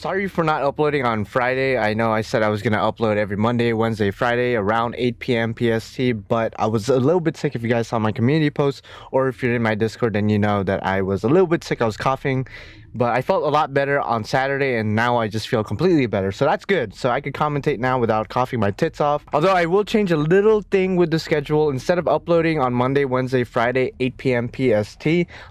sorry for not uploading on Friday. I know I said I was going to upload every Monday, Wednesday, Friday around 8 p.m. PST, but I was a little bit sick. If you guys saw my community post or if you're in my Discord, then you know that I was a little bit sick. I was coughing, but I felt a lot better on Saturday, and now I just feel completely better. So that's good. So I could commentate now without coughing my tits off. Although I will change a little thing with the schedule. Instead of uploading on Monday, Wednesday, Friday, 8 p.m. PST,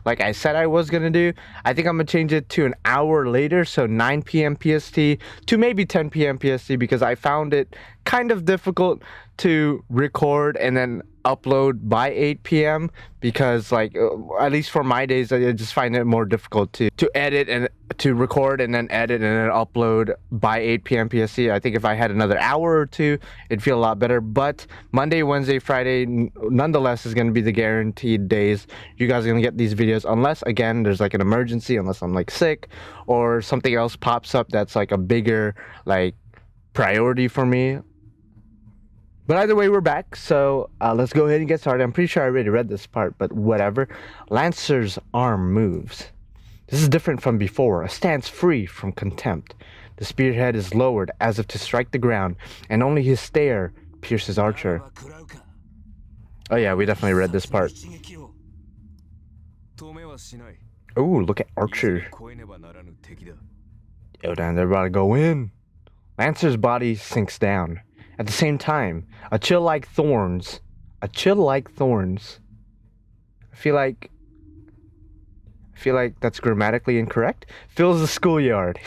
like I said I was going to do, I think I'm going to change it to an hour later, so 9 p.m. PST to maybe 10 p.m. PST, because I found it kind of difficult to record and then upload by 8 p.m. because, like, at least for my days, I just find it more difficult to edit and to record and then edit and then upload by 8 p.m. PST. I think if I had another hour or two, it'd feel a lot better. But Monday, Wednesday, Friday, nonetheless, is going to be the guaranteed days. You guys are going to get these videos unless, again, there's like an emergency, unless I'm like sick or something else pops up that's like a bigger like priority for me. But either way, we're back, so let's go ahead and get started. I'm pretty sure I already read this part, but whatever. Lancer's arm moves. This is different from before. A stance free from contempt. The spearhead is lowered as if to strike the ground, and only his stare pierces Archer. Oh yeah, we definitely read this part. Ooh, look at Archer. Yo, damn, they're about to go in. Lancer's body sinks down. At the same time, a chill like thorns. I feel like that's grammatically incorrect. Fills the schoolyard.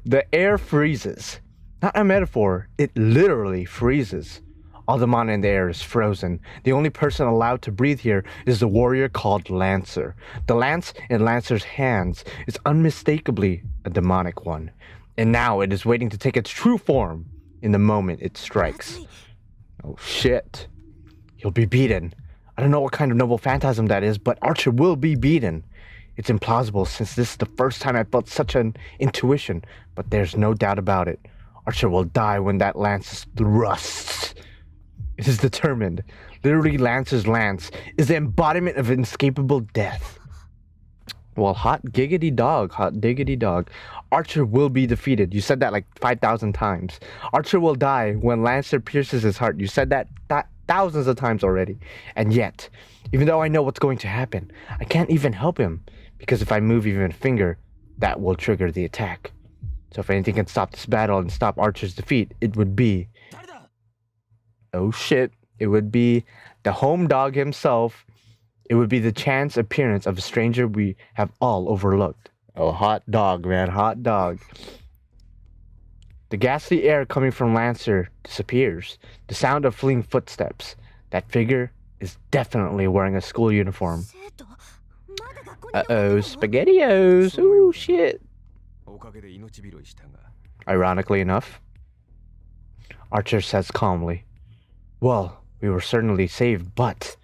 The air freezes. Not a metaphor, it literally freezes. All the mana in the air is frozen. The only person allowed to breathe here is the warrior called Lancer. The lance in Lancer's hands is unmistakably a demonic one. And now it is waiting to take its true form in the moment it strikes. Oh shit. He'll be beaten. I don't know what kind of noble phantasm that is, but Archer will be beaten. It's implausible since this is the first time I felt such an intuition, but there's no doubt about it. Archer will die when that lance thrusts. It is determined. Literally, Lancer's lance is the embodiment of inescapable death. Well, hot diggity dog. Archer will be defeated. You said that like 5,000 times. Archer will die when Lancer pierces his heart. You said that thousands of times already. And yet, even though I know what's going to happen, I can't even help him. Because if I move even a finger, that will trigger the attack. So if anything can stop this battle and stop Archer's defeat, it would be... Oh shit. It would be the home dog himself. It would be the chance appearance of a stranger we have all overlooked. Oh, hot dog, man. Hot dog. The ghastly air coming from Lancer disappears. The sound of fleeing footsteps. That figure is definitely wearing a school uniform. Uh-oh, SpaghettiOs. Ooh, shit. Ironically enough, Archer says calmly, well, we were certainly saved, but...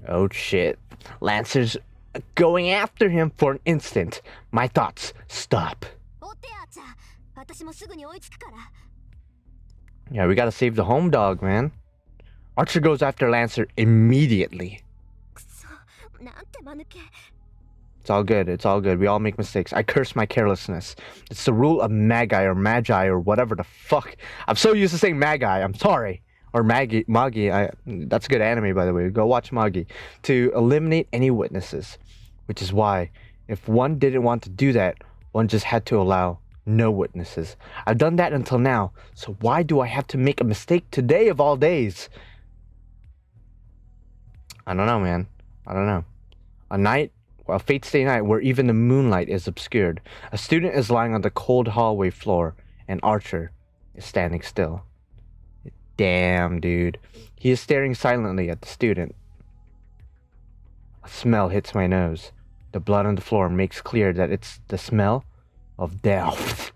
Oh shit. Lancer's going after him for an instant. My thoughts stop. Yeah, we gotta save the home dog, man. Archer goes after Lancer immediately. It's all good. It's all good. We all make mistakes. I curse my carelessness. It's the rule of Magi or whatever the fuck. I'm so used to saying Magi. I'm sorry. Or Magi. That's a good anime, by the way. Go watch Magi. To eliminate any witnesses. Which is why, if one didn't want to do that, one just had to allow no witnesses. I've done that until now. So why do I have to make a mistake today of all days? I don't know, man. I don't know. A fate's day night where even the moonlight is obscured. A student is lying on the cold hallway floor, and Archer is standing still. Damn, dude. He is staring silently at the student. A smell hits my nose. The blood on the floor makes clear that it's the smell of death.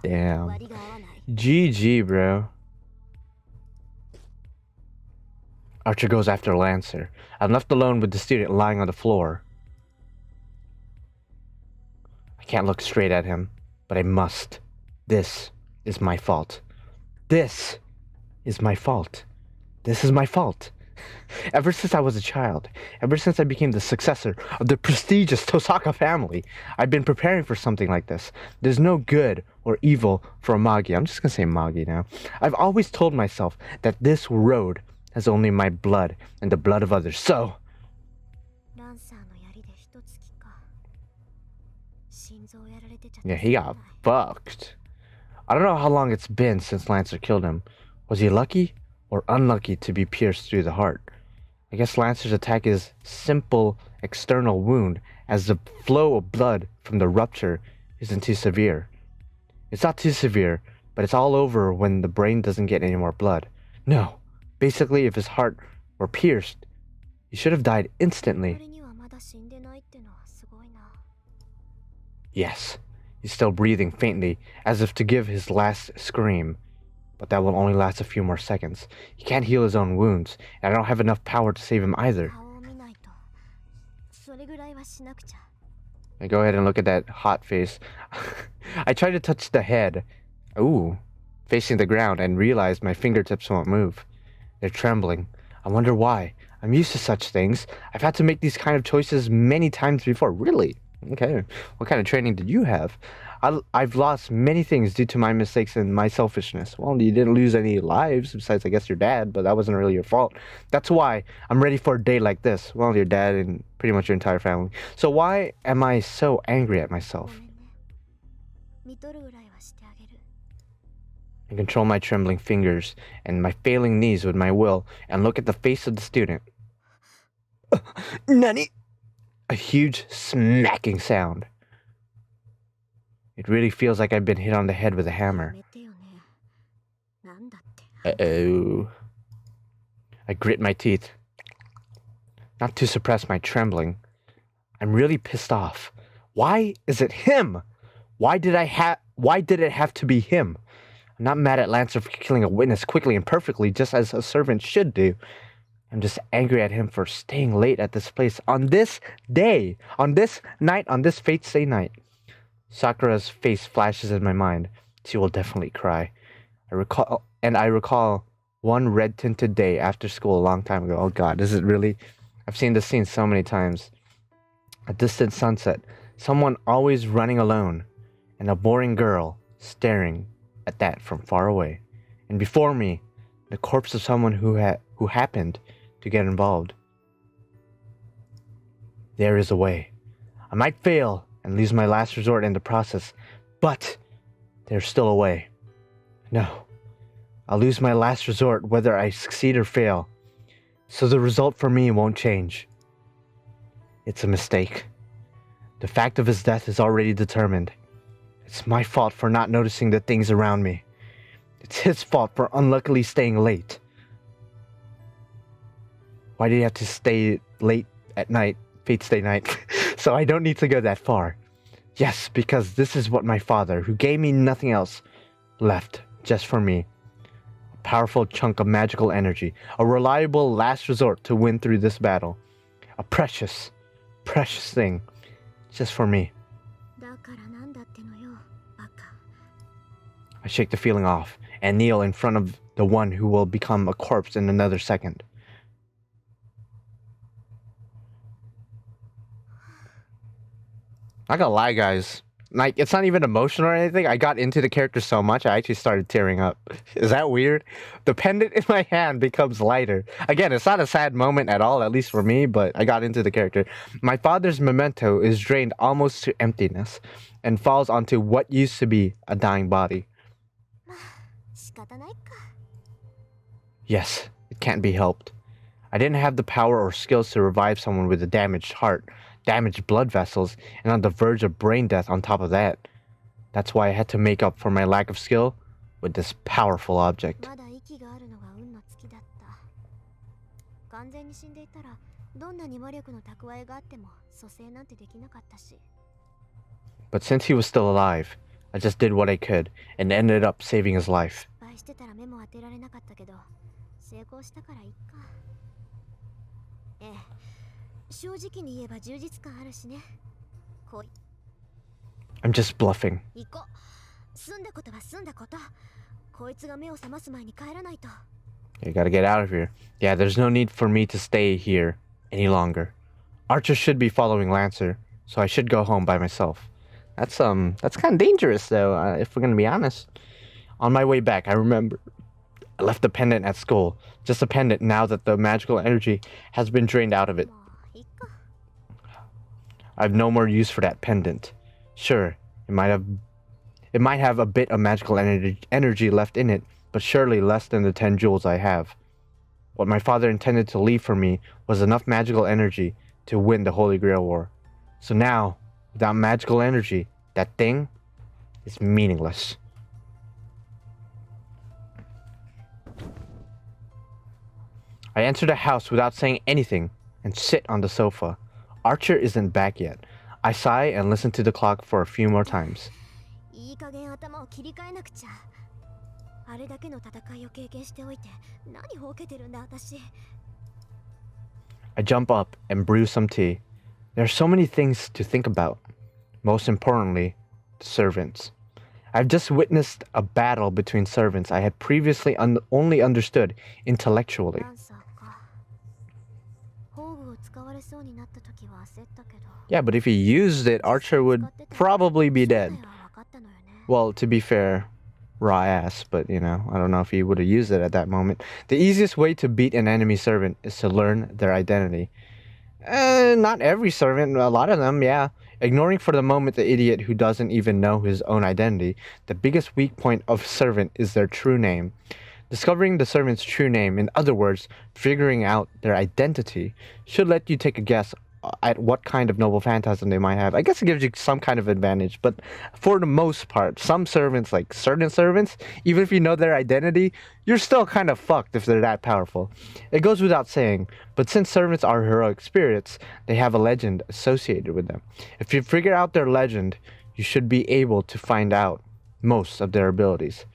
Damn. GG, bro. Archer goes after Lancer. I'm left alone with the student lying on the floor. I can't look straight at him, but I must. This is my fault. This is my fault. This is my fault. Ever since I was a child, ever since I became the successor of the prestigious Tosaka family, I've been preparing for something like this. There's no good or evil for a Magi. I'm just gonna say Magi now. I've always told myself that this road has only my blood and the blood of others. So, yeah, he got fucked. I don't know how long it's been since Lancer killed him. Was he lucky or unlucky to be pierced through the heart? I guess Lancer's attack is simple external wound, as the flow of blood from the rupture isn't too severe. It's not too severe, but it's all over when the brain doesn't get any more blood. No, basically if his heart were pierced, he should have died instantly. Yes, he's still breathing faintly, as if to give his last scream. But that will only last a few more seconds. He can't heal his own wounds, and I don't have enough power to save him either. I go ahead and look at that hot face. I try to touch the head. Ooh, facing the ground, and realize my fingertips won't move. They're trembling. I wonder why. I'm used to such things. I've had to make these kind of choices many times before. Really? Okay. What kind of training did you have? I've lost many things due to my mistakes and my selfishness. Well, you didn't lose any lives, besides, I guess, your dad, but that wasn't really your fault. That's why I'm ready for a day like this. Well, your dad and pretty much your entire family. So why am I so angry at myself? I control my trembling fingers and my failing knees with my will and look at the face of the student. Nani? A huge smacking sound. It really feels like I've been hit on the head with a hammer. Uh-oh. I grit my teeth, not to suppress my trembling. I'm really pissed off. Why is it him? Why did it have to be him? I'm not mad at Lancer for killing a witness quickly and perfectly, just as a servant should do. I'm just angry at him for staying late at this place on this day, on this night, on this Fate's Day night. Sakura's face flashes in my mind. She will definitely cry. I recall one red-tinted day after school a long time ago. Oh god, is it really? I've seen this scene so many times. A distant sunset, someone always running alone, and a boring girl staring at that from far away. And before me, the corpse of someone who happened to get involved. There is a way. I might fail and lose my last resort in the process, but there's still a way. No, I'll lose my last resort whether I succeed or fail, so the result for me won't change. It's a mistake. The fact of his death is already determined. It's my fault for not noticing the things around me. It's his fault for unluckily staying late. Why do you have to stay late at night, Fate's Day night? So I don't need to go that far. Yes, because this is what my father, who gave me nothing else, left just for me. A powerful chunk of magical energy, a reliable last resort to win through this battle. A precious, precious thing, just for me. I shake the feeling off and kneel in front of the one who will become a corpse in another second. Not gonna lie, guys. Like, it's not even emotional or anything. I got into the character so much, I actually started tearing up. Is that weird? The pendant in my hand becomes lighter. Again, it's not a sad moment at all, at least for me, but I got into the character. My father's memento is drained almost to emptiness and falls onto what used to be a dying body. Yes, it can't be helped. I didn't have the power or skills to revive someone with a damaged heart, damaged blood vessels, and on the verge of brain death on top of that. That's why I had to make up for my lack of skill with this powerful object. But since he was still alive, I just did what I could and ended up saving his life. 失敗してたら目も当てられなかったけど、成功したからいっか。ええ、正直に言えば充実感あるしね。こい。I'm just bluffing. 行こう。済んだことは済んだこと。こいつが目を覚ます前に帰らないと。You gotta get out of here. Yeah, there's no need for me to stay here any longer. Archer should be following Lancer, so I should go home by myself. That's kind of dangerous though, if we're gonna be honest. On my way back, I remember I left the pendant at school. Just a pendant now that the magical energy has been drained out of it. I have no more use for that pendant. Sure, it might have a bit of magical energy left in it, but surely less than the 10 jewels I have. What my father intended to leave for me was enough magical energy to win the Holy Grail War. So now, without magical energy, that thing is meaningless. I enter the house without saying anything and sit on the sofa. Archer isn't back yet. I sigh and listen to the clock for a few more times. いい加減頭を切り替えなくちゃ。あれだけの戦いを経験しておいて、何ほうけてるんだ私。I jump up and brew some tea. There are so many things to think about. Most importantly, the servants. I've just witnessed a battle between servants I had previously only understood intellectually. Yeah, but if he used it, Archer would probably be dead. Well, to be fair, raw ass, but you know, I don't know if he would have used it at that moment. The easiest way to beat an enemy servant is to learn their identity. Not every servant, a lot of them, yeah. Ignoring for the moment the idiot who doesn't even know his own identity, the biggest weak point of servant is their true name. Discovering the servant's true name, in other words, figuring out their identity, should let you take a guess at what kind of noble phantasm they might have. I guess it gives you some kind of advantage, but for the most part, some servants, like certain servants, even if you know their identity, you're still kind of fucked if they're that powerful. It goes without saying, but since servants are heroic spirits, they have a legend associated with them. If you figure out their legend, you should be able to find out most of their abilities.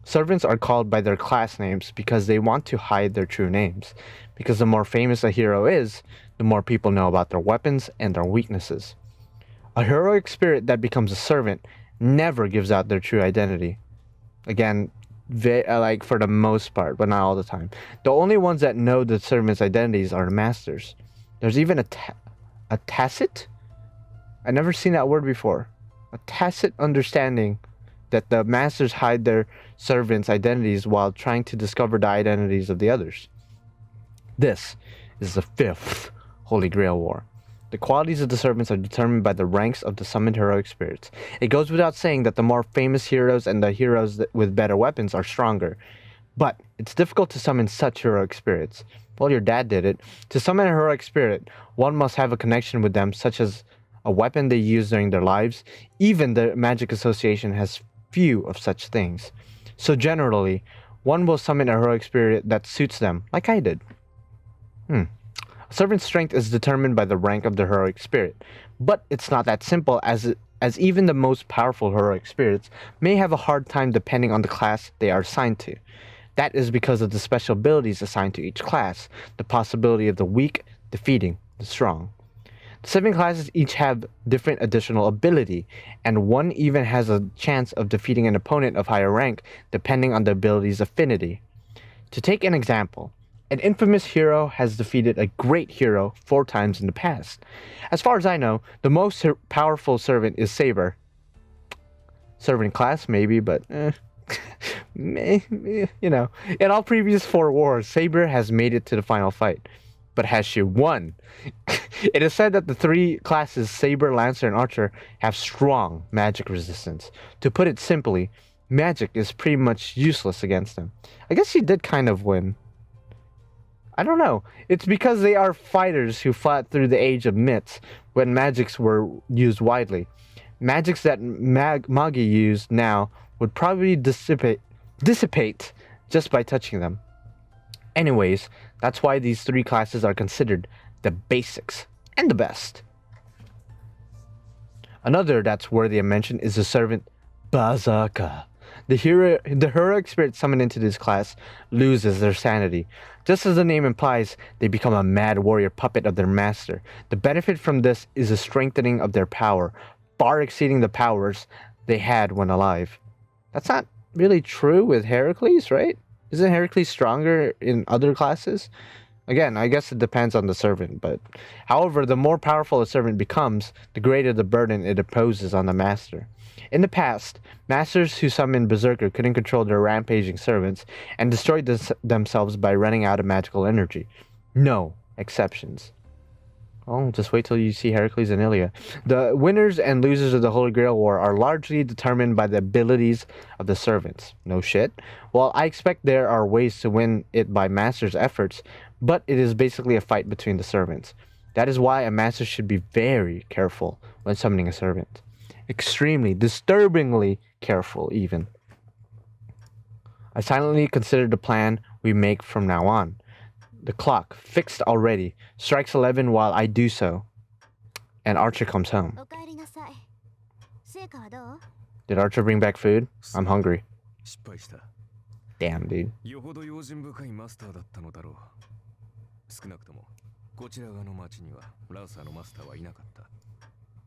Servants are called by their class names because they want to hide their true names. Because the more famous a hero is, the more people know about their weapons and their weaknesses. A heroic spirit that becomes a servant never gives out their true identity. Again, like for the most part, but not all the time. The only ones that know the servants' identities are the masters. There's even a tacit? I've never seen that word before. A tacit understanding that the masters hide their servants' identities while trying to discover the identities of the others. This is the 5th Holy Grail War. The qualities of the servants are determined by the ranks of the summoned heroic spirits. It goes without saying that the more famous heroes and the heroes with better weapons are stronger. But it's difficult to summon such heroic spirits. Well, your dad did it. To summon a heroic spirit, one must have a connection with them, such as a weapon they use during their lives. Even the Magic Association has few of such things. So generally, one will summon a heroic spirit that suits them, like I did. A servant's strength is determined by the rank of the heroic spirit, but it's not that simple, as even the most powerful heroic spirits may have a hard time depending on the class they are assigned to. That is because of the special abilities assigned to each class, the possibility of the weak defeating the strong. The 7 classes each have different additional ability, and one even has a chance of defeating an opponent of higher rank depending on the ability's affinity. To take an example, an infamous hero has defeated a great hero 4 times in the past. As far as I know, the most powerful servant is Saber. Servant class, maybe, but you know. In all previous 4 wars, Saber has made it to the final fight. But has she won? It is said that the 3 classes, Saber, Lancer, and Archer, have strong magic resistance. To put it simply, magic is pretty much useless against them. I guess she did kind of win. I don't know. It's because they are fighters who fought through the age of myths when magics were used widely. Magics that Magi used now would probably dissipate just by touching them. Anyways, that's why these 3 classes are considered the basics and the best. Another that's worthy of mention is the servant Bazaka. The heroic spirit summoned into this class loses their sanity. Just as the name implies, they become a mad warrior puppet of their master. The benefit from this is a strengthening of their power, far exceeding the powers they had when alive. That's not really true with Heracles, right? Isn't Heracles stronger in other classes? Again, I guess it depends on the servant, but however, the more powerful a servant becomes, the greater the burden it imposes on the master. In the past, masters who summoned Berserker couldn't control their rampaging servants and destroyed themselves by running out of magical energy. No exceptions. Oh, just wait till you see Heracles and Ilya. The winners and losers of the Holy Grail War are largely determined by the abilities of the servants. No shit. Well, I expect there are ways to win it by masters' efforts, but it is basically a fight between the servants. That is why a master should be very careful when summoning a servant. Extremely, disturbingly careful, even. I silently consider the plan we make from now on. The clock, fixed already, strikes 11 while I do so, and Archer comes home. Did Archer bring back food? I'm hungry. Damn, dude.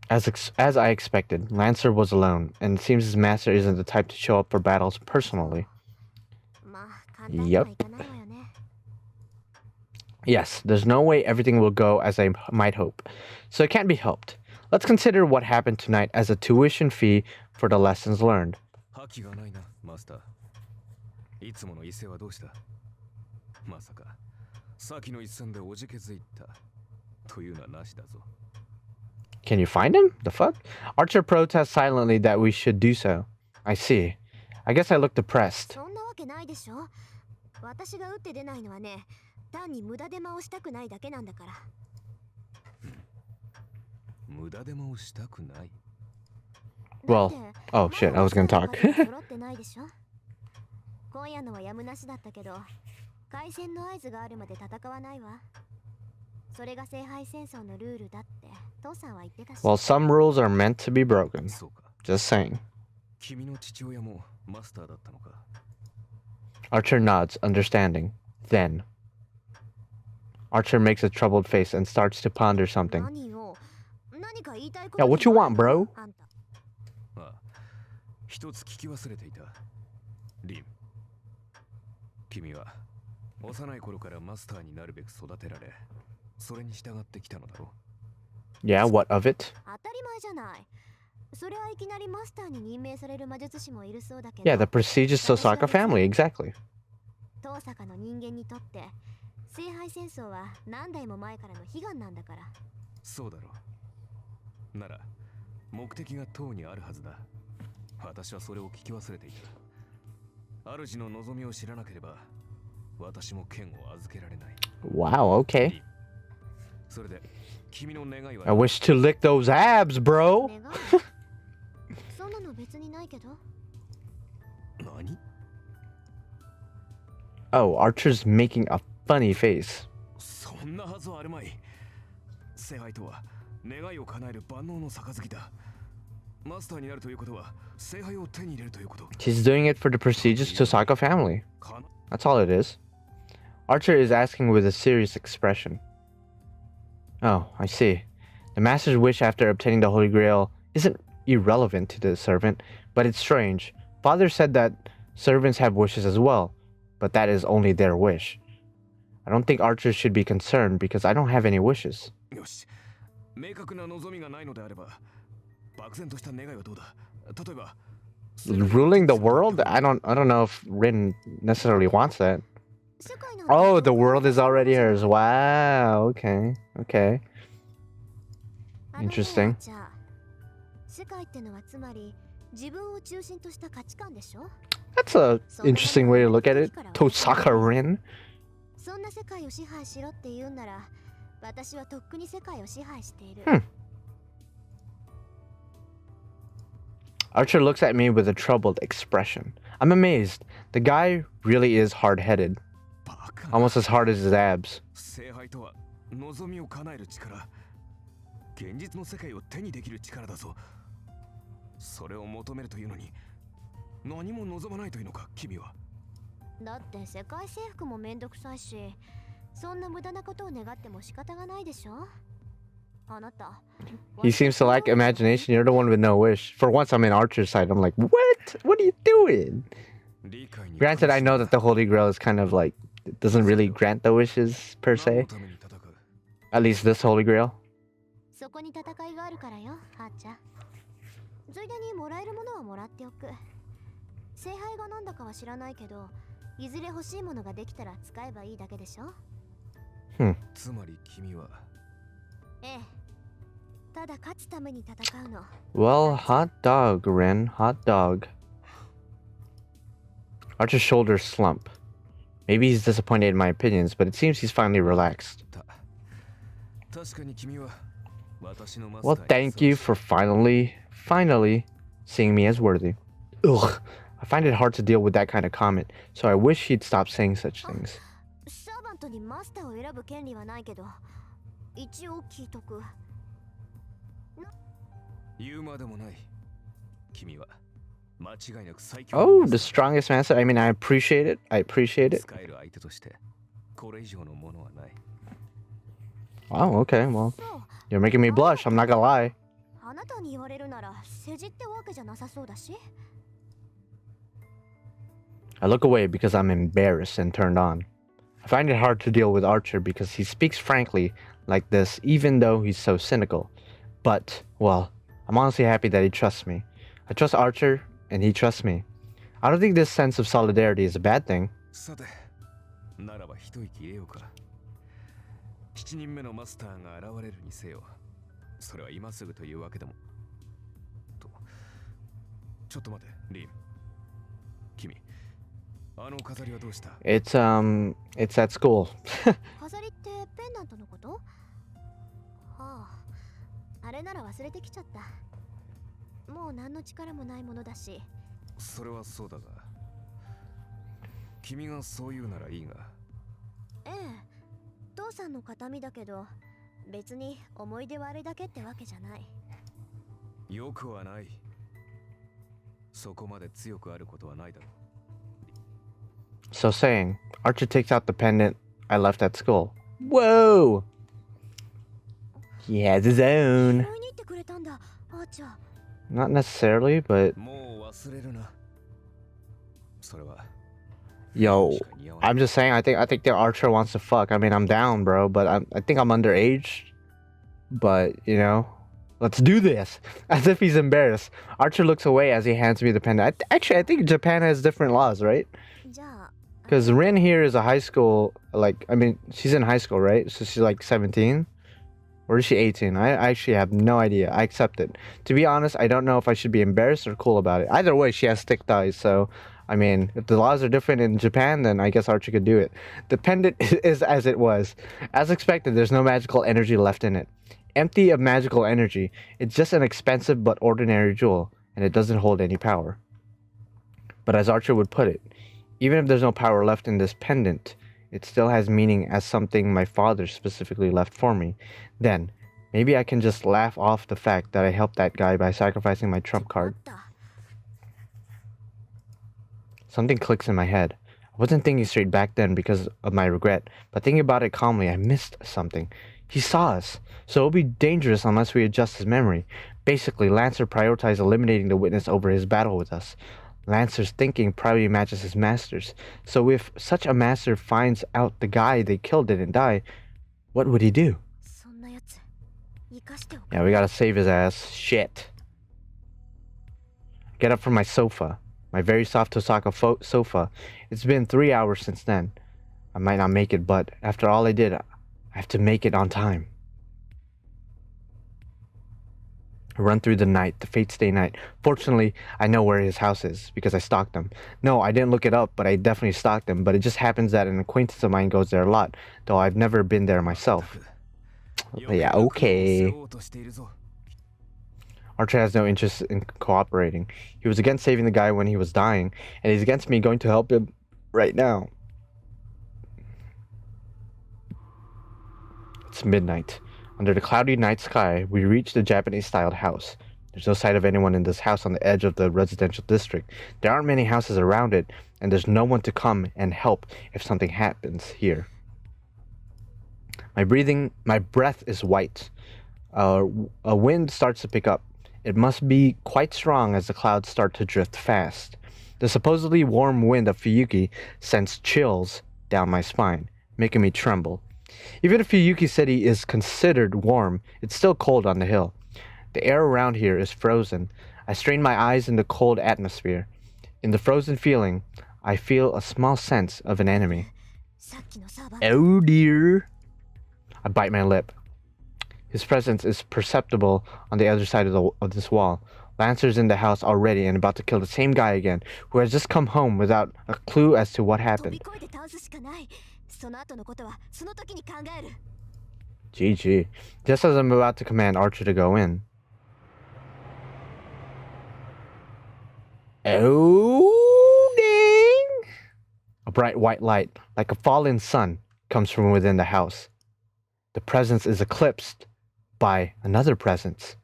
As I expected, Lancer was alone, and it seems his master isn't the type to show up for battles personally. Yep. Yes, there's no way everything will go as I might hope, so it can't be helped. Let's consider what happened tonight as a tuition fee for the lessons learned. Can you find him? The fuck? Archer protests silently that we should do so. I see. I guess I look depressed. Well, oh shit, I was gonna talk. Well, some rules are meant to be broken. Just saying. Archer nods, understanding. Then Archer makes a troubled face and starts to ponder something. Yeah, what you want, bro? Yeah, what of it? Yeah, the prestigious Tosaka family, exactly. Wow, okay. I wish to lick those abs, bro. Oh, Archer's making a funny face. He's doing it for the prestigious Tosaka family. That's all it is. Archer is asking with a serious expression. Oh, I see. The master's wish after obtaining the Holy Grail isn't irrelevant to the servant, but it's strange. Father said that servants have wishes as well, but that is only their wish. I don't think Archer should be concerned because I don't have any wishes. Ruling the world? I don't know if Rin necessarily wants that. Oh, the world is already hers. Wow, okay. Interesting. That's a interesting way to look at it. Tosaka Rin. Archer looks at me with a troubled expression. I'm amazed. The guy really is hard-headed. Almost as hard as his abs. それを求めるというのに何も望まないというのか君は。だって世界征服もめんどくさいし、そんな無駄なことを願っても仕方がないでしょ。あなた He seems to lack imagination. You're the one with no wish. For once, I'm in Archer's side. I'm like, what? What are you doing? Granted, I know that the Holy Grail is kind of like, it doesn't really grant the wishes, per se. At least this Holy Grail. そこに戦いがあるからよ、はーちゃん。ついでにもらえるものはもらっておく。聖杯がなんだかは知らないけど、いずれ欲しいものができたら使えばいいだけでしょ。つまり君は。ええ。ただ勝つために戦うの。Well, hot dog, Ren. Hot dog. Archer's shoulders slump. Maybe he's disappointed in my opinions, but it seems he's finally relaxed. Well, thank you for finally seeing me as worthy. Ugh, I find it hard to deal with that kind of comment, so I wish he'd stop saying such things. サーバントにマスターを選ぶ権利はないけど、一応聞いとく。言うまでもない。君は間違いなく最強。Oh, the strongest master. I mean, I appreciate it. I appreciate it. 使える相手としてこれ以上のものはない。Oh, okay. Well, you're making me blush. I'm not gonna lie. あなたに言われるなら世辞ってわけじゃなさそうだし。I look away because I'm embarrassed and turned on. I find it hard to deal with Archer because he speaks frankly like this, even though he's so cynical. But, well, I'm honestly happy that he trusts me. I trust Archer, and he trusts me. I don't think this sense of solidarity is a bad thing. さて、ならば一息入れようか。7人目のマスターが現れるにせよ。それは今すぐというわけでも。ちょっと待て、リン。君、あの飾りはどうした？ It's at school. 飾りってペンダントのこと？はあ、あれなら忘れてきちゃった。もう何の力もないものだし。それはそうだが、君がそう言うならいいが。ええ、父さんの形見だけど、別に思い出はあれだけってわけじゃない。よくはない。そこまで強くあることはないだろう。So saying, Archer takes out the pendant I left at school. Whoa! He has his own. 拾いに行ってくれたんだ、あーちゃん。Not necessarily, but もう忘れるな。それは。yo, I'm just saying. I think the Archer wants to fuck. I mean, I'm down, bro, but I think I'm underage. But you know, let's do this. As if he's embarrassed. Archer looks away as he hands me the pendant. Actually, I think Japan has different laws, right? Because Rin here is a high school. Like, I mean, she's in high school, right? So she's like 17. Or is she 18? I actually have no idea. I accept it. To be honest, I don't know if I should be embarrassed or cool about it. Either way, she has thick thighs, so I mean, if the laws are different in Japan, then I guess Archer could do it. The pendant is as it was. As expected, there's no magical energy left in it. Empty of magical energy. It's just an expensive but ordinary jewel, and it doesn't hold any power. But as Archer would put it, even if there's no power left in this pendant, it still has meaning as something my father specifically left for me. Then, maybe I can just laugh off the fact that I helped that guy by sacrificing my trump card. Something clicks in my head. I wasn't thinking straight back then because of my regret, but thinking about it calmly, I missed something. He saw us, so it would be dangerous unless we adjust his memory. Basically, Lancer prioritized eliminating the witness over his battle with us. Lancer's thinking probably matches his master's. So if such a master finds out the guy they killed didn't die, what would he do? Yeah, we gotta save his ass. Shit. Get up from my sofa. My very soft Tosaka sofa. It's been 3 hours since then. I might not make it, but after all I did, I have to make it on time. I run through the night, the fate-stay night. Fortunately, I know where his house is because I stalked him. No, I didn't look it up, but I definitely stalked him. But it just happens that an acquaintance of mine goes there a lot, though I've never been there myself. Yeah, okay. Archer has no interest in cooperating. He was against saving the guy when he was dying, and he's against me going to help him right now. It's midnight. Under the cloudy night sky, we reach the Japanese-styled house. There's no sight of anyone in this house on the edge of the residential district. There aren't many houses around it, and there's no one to come and help if something happens here. My breath is white. A wind starts to pick up. It must be quite strong as the clouds start to drift fast. The supposedly warm wind of Fuyuki sends chills down my spine, making me tremble. Even if Fuyuki City is considered warm, it's still cold on the hill. The air around here is frozen. I strain my eyes in the cold atmosphere. In the frozen feeling, I feel a small sense of an enemy. Oh dear. I bite my lip. His presence is perceptible on the other side of this wall. Lancer's in the house already and about to kill the same guy again, who has just come home without a clue as to what happened. GG. Just as I'm about to command Archer to go in. Oh, dang! A bright white light, like a fallen sun, comes from within the house. The presence is eclipsed by another presence.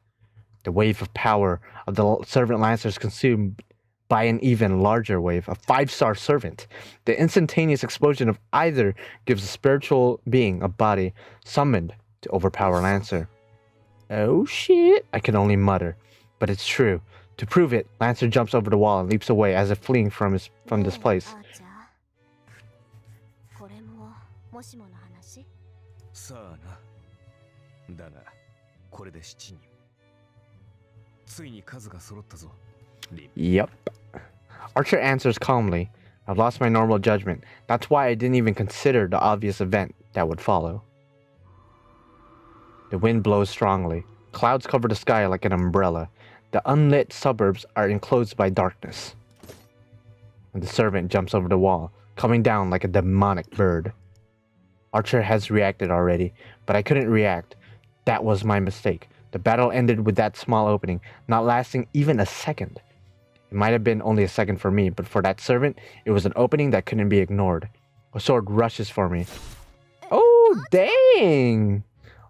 The wave of power of the servant Lancer is consumed by an even larger wave, a 5-star servant. The instantaneous explosion of either gives a spiritual being a body summoned to overpower Lancer. Oh shit, I can only mutter, but it's true. To prove it, Lancer jumps over the wall and leaps away as if fleeing from this place. さあな。だが、これで7人。ついに数が揃ったぞ。Yep. Archer answers calmly. I've lost my normal judgment. That's why I didn't even consider the obvious event that would follow. The wind blows strongly. Clouds cover the sky like an umbrella. The unlit suburbs are enclosed by darkness. And the servant jumps over the wall, coming down like a demonic bird. Archer has reacted already, but I couldn't react. That was my mistake. The battle ended with that small opening, not lasting even a second. It might have been only a second for me, but for that servant, it was an opening that couldn't be ignored. A sword rushes for me. Oh, dang!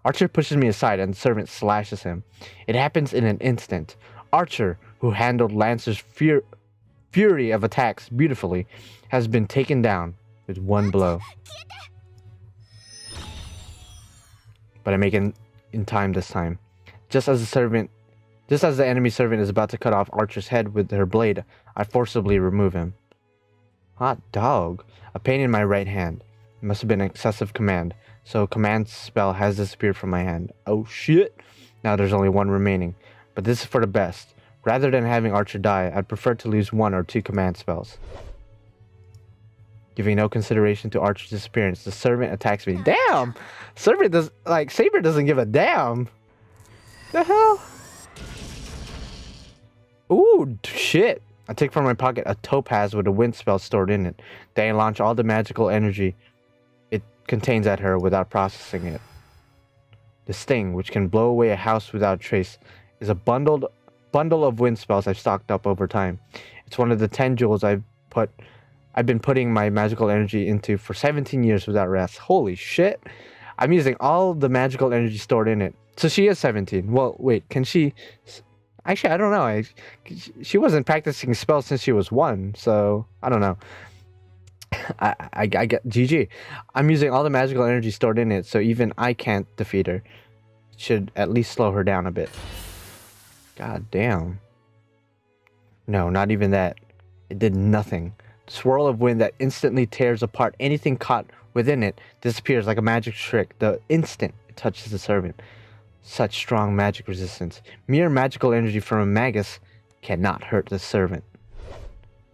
Archer pushes me aside and the servant slashes him. It happens in an instant. Archer, who handled Lancer's fury of attacks beautifully, has been taken down with one blow. But I make it in time this time. Just as the enemy servant is about to cut off Archer's head with her blade, I forcibly remove him. Hot dog. A pain in my right hand. It must have been an excessive command, so command spell has disappeared from my hand. Oh shit! Now there's only one remaining, but this is for the best. Rather than having Archer die, I'd prefer to lose 1 or 2 command spells. Giving no consideration to Archer's disappearance, the servant attacks me. Damn! Saber doesn't give a damn. The hell? Ooh, shit. I take from my pocket a topaz with a wind spell stored in it. Then I launch all the magical energy it contains at her without processing it. The sting, which can blow away a house without trace, is a bundle of wind spells I've stocked up over time. It's one of the 10 jewels I've been putting my magical energy into for 17 years without rest. Holy shit. I'm using all the magical energy stored in it. So she is 17. Well, wait, can she... Actually, I don't know. She wasn't practicing spells since she was 1, so I don't know. I get GG. I'm using all the magical energy stored in it, so even I can't defeat her. It should at least slow her down a bit. God damn. No, not even that. It did nothing. The swirl of wind that instantly tears apart anything caught within it disappears like a magic trick the instant it touches the servant. Such strong magic resistance. Mere magical energy from a magus cannot hurt the servant.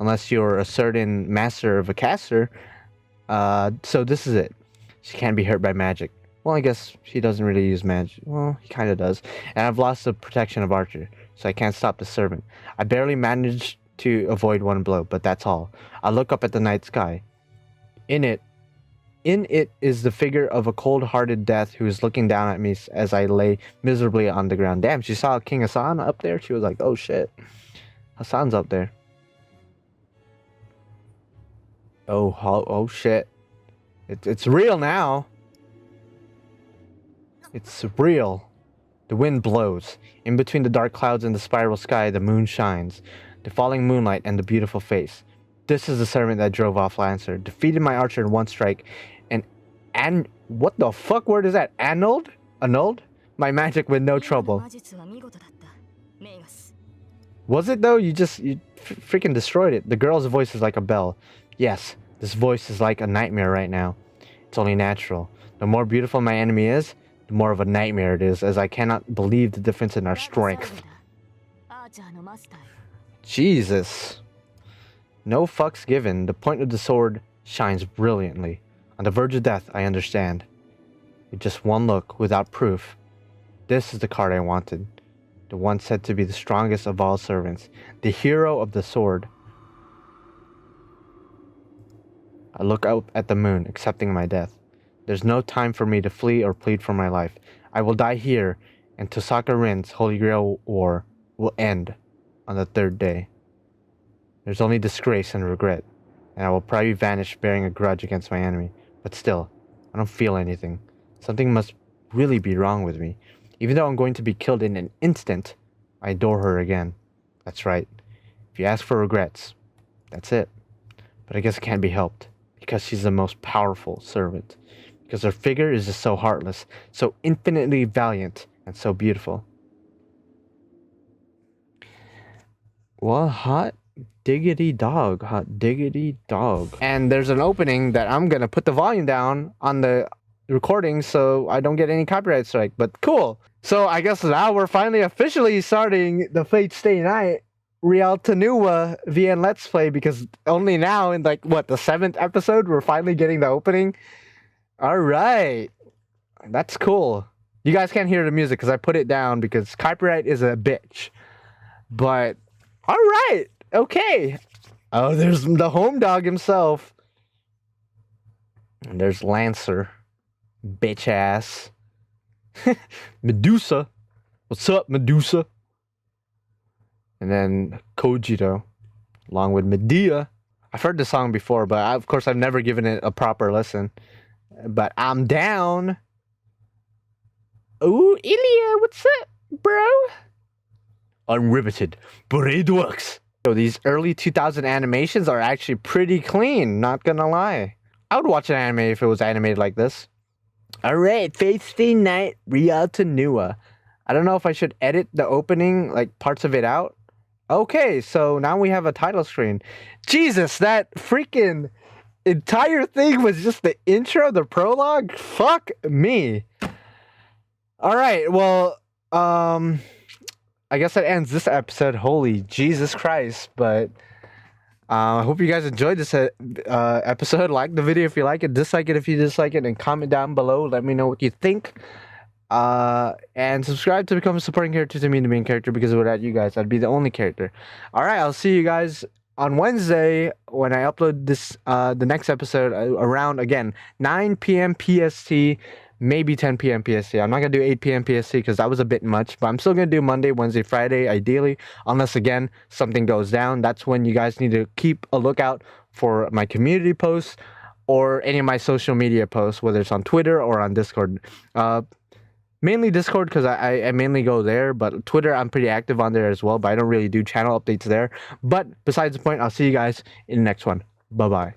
Unless you're a certain master of a caster. So this is it. She can't be hurt by magic. Well, I guess she doesn't really use magic. Well, he kind of does. And I've lost the protection of Archer, so I can't stop the servant. I barely managed to avoid 1 blow, but that's all. I look up at the night sky. In it is the figure of a cold-hearted death who is looking down at me as I lay miserably on the ground. Damn, she saw King Hassan up there. She was like, oh shit. Hassan's up there. Oh shit. It's real now. It's real. The wind blows. In between the dark clouds and the spiral sky, the moon shines. The falling moonlight and the beautiful face. This is the servant that drove off Lancer, defeated my archer in one strike, and what the fuck word is that? Annulled? My magic with no trouble. Was it though? You freaking destroyed it. The girl's voice is like a bell. Yes, this voice is like a nightmare right now. It's only natural. The more beautiful my enemy is, the more of a nightmare it is, as I cannot believe the difference in our strength. Jesus. No fucks given. The point of the sword shines brilliantly. On the verge of death, I understand. With just one look, without proof. This is the card I wanted. The one said to be the strongest of all servants. The hero of the sword. I look up at the moon, accepting my death. There's no time for me to flee or plead for my life. I will die here, and Tosaka Rin's Holy Grail War will end on the third day. There's only disgrace and regret, and I will probably vanish bearing a grudge against my enemy. But still, I don't feel anything. Something must really be wrong with me. Even though I'm going to be killed in an instant, I adore her again. That's right. If you ask for regrets, that's it. But I guess it can't be helped, because she's the most powerful servant. Because her figure is just so heartless, so infinitely valiant, and so beautiful. Well, hot diggity dog. And there's an opening that I'm gonna put the volume down on the recording so I don't get any copyright strike, but cool. So I guess now we're finally officially starting the Fate Stay Night Réalta VN Let's Play, because only now in like, what, the 7th episode, we're finally getting the opening. Alright. That's cool. You guys can't hear the music because I put it down because copyright is a bitch. But, alright. Okay. Oh, there's the home dog himself. And there's Lancer. Bitch ass. Medusa. What's up, Medusa? And then Kojiro. Along with Medea. I've heard the song before, but of course I've never given it a proper listen. But I'm down. Ooh, Ilya, what's up, bro? Unriveted, but it works. So these early 2000 animations are actually pretty clean, not gonna lie. I would watch an anime if it was animated like this. Alright, Fate Stay Night Réalta. I don't know if I should edit the opening, like parts of it out. Okay, so now we have a title screen. Jesus, that freaking entire thing was just the intro, the prologue? Fuck me. Alright, well, I guess that ends this episode. Holy Jesus Christ. But I hope you guys enjoyed this episode. Like the video if you like it, dislike it if you dislike it, and comment down below. Let me know what you think. And subscribe to become a supporting character to me, the main character, because without you guys, I'd be the only character. Alright, I'll see you guys on Wednesday when I upload this the next episode around, again, 9 p.m. PST, maybe 10 p.m. PST. I'm not going to do 8 p.m. PST because that was a bit much, but I'm still going to do Monday, Wednesday, Friday, ideally, unless, again, something goes down. That's when you guys need to keep a lookout for my community posts or any of my social media posts, whether it's on Twitter or on Discord. Mainly Discord because I mainly go there, but Twitter I'm pretty active on there as well, but I don't really do channel updates there. But besides the point, I'll see you guys in the next one. Bye-bye.